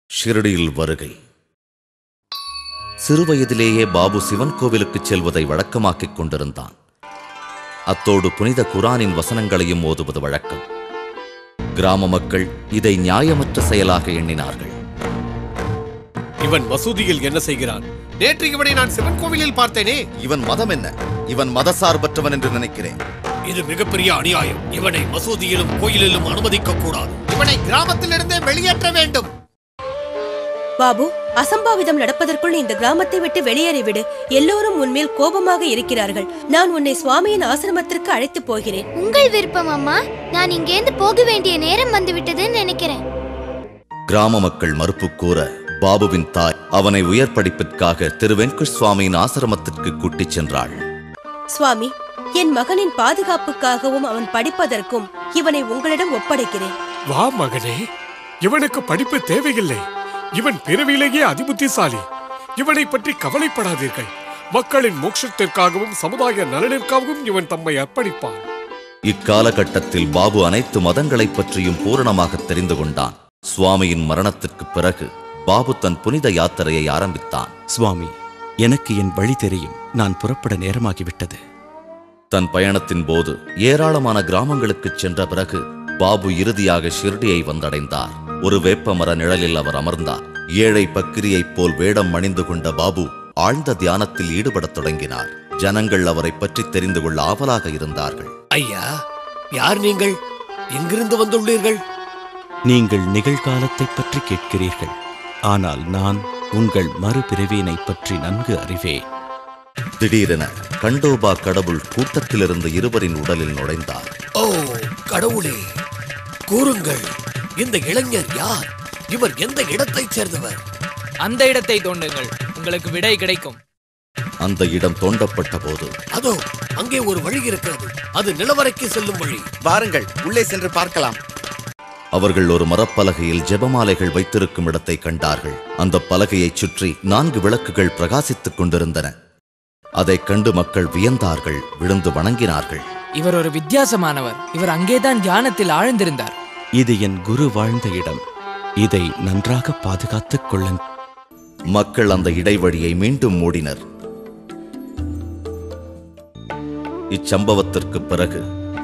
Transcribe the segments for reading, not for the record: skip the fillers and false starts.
ஷிரடியில் வருகை. சிறுவயதிலேயே பாபு சிவன் கோவிலுக்கு செல்வதை வழக்கமாக்கிக் கொண்டிருந்தான். அத்தோடு புனித குரானின் வசனங்களையும் ஓதுவது வழக்கம். கிராம மக்கள் இதை நியாயமற்ற செயலாக எண்ணினார்கள். இவன் மசூதியில் என்ன செய்கிறான்? நேற்று இவனை நான் சிவன் கோவிலில் பார்த்தேனே. இவன் மதம் என்ன? இவன் மதசார்பற்றவன் என்று நினைக்கிறேன். இது மிகப்பெரிய அநியாயம். இவனை மசூதியிலும் கோயிலிலும் அனுமதிக்க கூடாது. இவனை கிராமத்திலிருந்தே வெளியேற்ற வேண்டும். பாபு, அசம்பாவிதம் நடப்பதற்குள் இந்த கிராமத்தை விட்டு வெளியேறிவிடு. எல்லோரும் உன்மேல் கோபமாக இருக்கிறார்கள். நான் உன்னை சுவாமியின் ஆசிரமத்திற்கு அழைத்து போகிறேன். உங்கள் விருப்பம் அம்மா. நான் இங்கேந்து போக வேண்டிய நேரம் வந்துவிட்டதுன்னு நினைக்கிறேன். கிராம மக்கள் மறுப்பு கூற பாபுவின் தாய் அவனை உயர் படிப்பிற்காக திரு வெங்கட் சுவாமியின் ஆசிரமத்திற்கு கூட்டிச் சென்றாள். சுவாமி, என் மகனின் பாதுகாப்புக்காகவும் அவன் படிப்பதற்கும் இவனை உங்களிடம் ஒப்படைக்கிறேன். வா மகனே, இவனுக்கு படிப்பு தேவையில்லை. இவன் பிறவிலேயே அதிபுத்திசாலி. இவனை பற்றி கவலைப்படாதீர்கள். மக்களின் மோட்சத்திற்காகவும் சமுதாய நலனிற்காகவும் இவன் தம்மை அர்ப்பணிப்பான். இக்காலகட்டத்தில் பாபு அனைத்து மதங்களைப் பற்றியும் பூரணமாக தெரிந்து கொண்டான். சுவாமியின் மரணத்திற்கு பிறகு பாபு தன் புனித யாத்திரையை ஆரம்பித்தான். சுவாமி, எனக்கு என் வழி தெரியும். நான் புறப்பட நேரமாகிவிட்டது. தன் பயணத்தின் போது ஏராளமான கிராமங்களுக்கு சென்ற பிறகு பாபு இறுதியாக ஷிர்டியை வந்தடைந்தார். ஒரு வேப்பமர நிழலில் அவர் அமர்ந்தார். ஏழை பக்கிரியைப் போல் வேடம் அணிந்து கொண்ட பாபு ஆழ்ந்த தியானத்தில் ஈடுபடத் தொடங்கினார். ஜனங்கள் அவரை பற்றி தெரிந்து கொள்ள ஆவலாக இருந்தார்கள். ஐயா, யார் நீங்கள்? எங்கிருந்து வந்துள்ளீர்கள்? நீங்கள் நிகழ்காலத்தை பற்றி கேட்கிறீர்கள். ஆனால் நான் உங்கள் மறுபிறவியினை பற்றி நன்கு அறிவேன். திடீரென கண்டோபா கடவுள் கூட்டத்திலிருந்து இருவரின் உடலில் நுழைந்தார். ஓ கடவுளே, கூறுங்கள், இந்த இளைஞர் யார்? இவர் எந்த இடத்தைச் சேர்ந்தவர்? அந்த இடத்தை தோண்டுங்கள், உங்களுக்கு விடை கிடைக்கும். அந்த இடம் தோண்டப்பட்ட போது அதோ அங்கே ஒரு வழி இருக்கிறது. அது நிலவரைக்கு செல்லும் வழி. வாருங்கள், உள்ளே சென்று பார்க்கலாம். அவர்கள் ஒரு மரப்பலகையில் ஜெபமாலைகள் வைத்திருக்கும் இடத்தை கண்டார்கள். அந்த பலகையைச் சுற்றி 4 விளக்குகள் பிரகாசித்துக் கொண்டிருந்தன. அதைக் கண்டு மக்கள் வியந்தார்கள், விழுந்து வணங்கினார்கள். இவர் ஒரு வித்தியாசமானவர். இவர் அங்கேதான் தியானத்தில் ஆழ்ந்திருந்தார். இது என் குரு வாழ்ந்த இடம். இதை நன்றாக பாதுகாத்துக் கொள்ளுங்கள். மக்கள் அந்த இடைவழியை மீண்டும் மூடினர். இச்சம்பவத்திற்கு பிறகு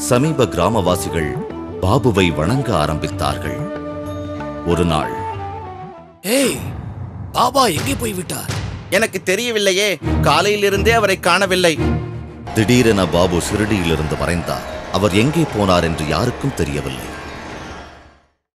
சமீப கிராமவாசிகள் பாபுவை வணங்க ஆரம்பித்தார்கள். ஒரு நாள், ஏய், பாபா எங்கே போய்விட்டார்? எனக்கு தெரியவில்லையே. காலையிலிருந்தே அவரை காணவில்லை. திடீரென பாபு ஷிரடியிலிருந்து மறைந்தார். அவர் எங்கே போனார் என்று யாருக்கும் தெரியவில்லை.